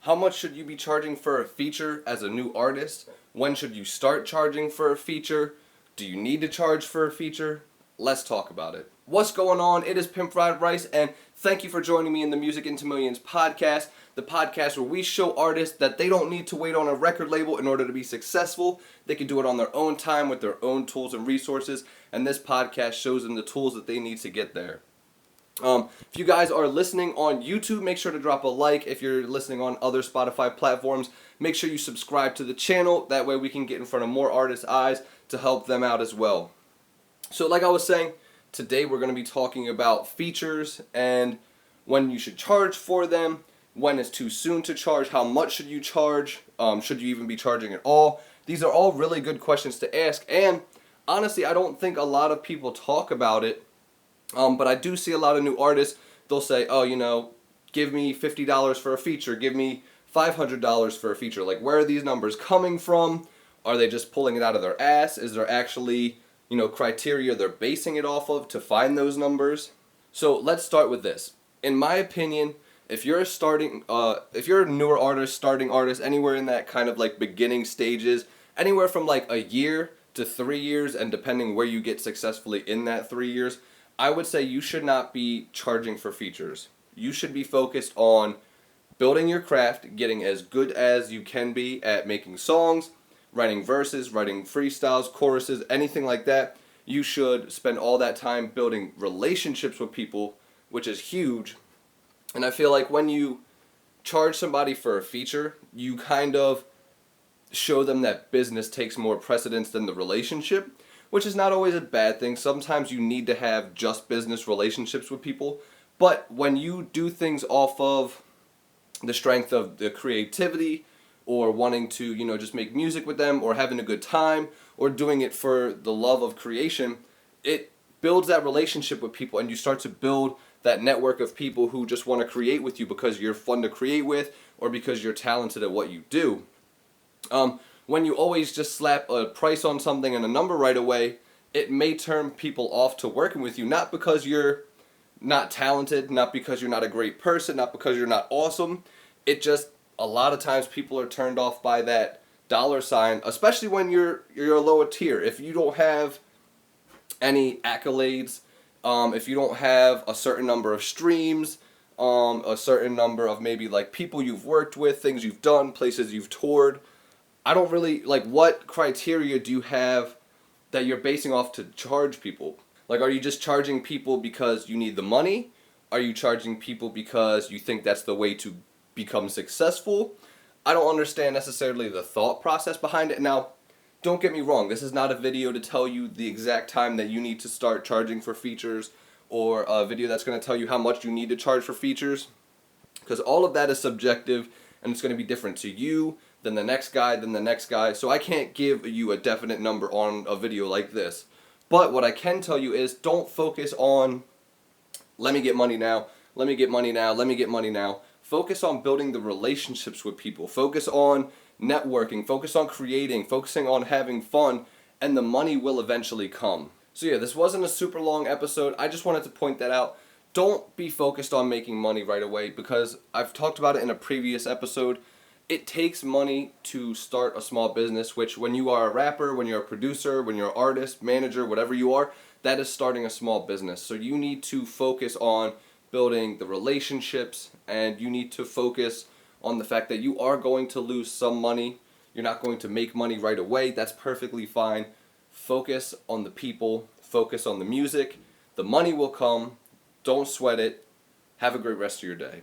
How much should you be charging for a feature as a new artist? When should you start charging for a feature? Do you need to charge for a feature? Let's talk about it. What's going on? It is Pimp Fried Rice, and thank you for joining me in the Music into Millions podcast, the podcast where we show artists that they don't need to wait on a record label in order to be successful. They can do it on their own time with their own tools and resources, and this podcast shows them the tools that they need to get there. If you guys are listening on YouTube, make sure to drop a like. If you're listening on other Spotify platforms, make sure you subscribe to the channel. That way we can get in front of more artists' eyes to help them out as well. So like I was saying, today we're going to be talking about features and when you should charge for them, when it's too soon to charge, how much should you charge, should you even be charging at all. These are all really good questions to ask, and honestly I don't think a lot of people talk about it. But I do see a lot of new artists, they'll say, oh, give me $50 for a feature, give me $500 for a feature. Like, where are these numbers coming from? Are they just pulling it out of their ass? Is there actually, criteria they're basing it off of to find those numbers? So let's start with this. In my opinion, if you're a newer artist, starting artist, anywhere in that kind of like beginning stages, anywhere from like a year to 3 years, and depending where you get successfully in that 3 years, I would say you should not be charging for features. You should be focused on building your craft, getting as good as you can be at making songs, writing verses, writing freestyles, choruses, anything like that. You should spend all that time building relationships with people, which is huge. And I feel like when you charge somebody for a feature, you kind of show them that business takes more precedence than the relationship, which is not always a bad thing. Sometimes you need to have just business relationships with people, but when you do things off of the strength of the creativity, or wanting to, just make music with them, or having a good time, or doing it for the love of creation, it builds that relationship with people, and you start to build that network of people who just want to create with you because you're fun to create with, or because you're talented at what you do. When you always just slap a price on something and a number right away, it may turn people off to working with you, not because you're not talented, not because you're not a great person, not because you're not awesome. It just, a lot of times people are turned off by that dollar sign, especially when you're a lower tier. If you don't have any accolades, if you don't have a certain number of streams, a certain number of maybe like people you've worked with, things you've done, places you've toured, I don't really, what criteria do you have that you're basing off to charge people? Like, are you just charging people because you need the money? Are you charging people because you think that's the way to become successful? I don't understand necessarily the thought process behind it. Now, don't get me wrong, this is not a video to tell you the exact time that you need to start charging for features, or a video that's going to tell you how much you need to charge for features, because all of that is subjective, and it's going to be different to you, then the next guy, so I can't give you a definite number on a video like this. But what I can tell you is, don't focus on, let me get money now, let me get money now, let me get money now. Focus on building the relationships with people. Focus on networking, focus on creating, focusing on having fun, and the money will eventually come. So yeah, this wasn't a super long episode. I just wanted to point that out. Don't be focused on making money right away, because I've talked about it in a previous episode. It takes money to start a small business, which when you are a rapper, when you're a producer, when you're an artist, manager, whatever you are, that is starting a small business. So you need to focus on building the relationships, and you need to focus on the fact that you are going to lose some money. You're not going to make money right away. That's perfectly fine. Focus on the people. Focus on the music. The money will come. Don't sweat it. Have a great rest of your day.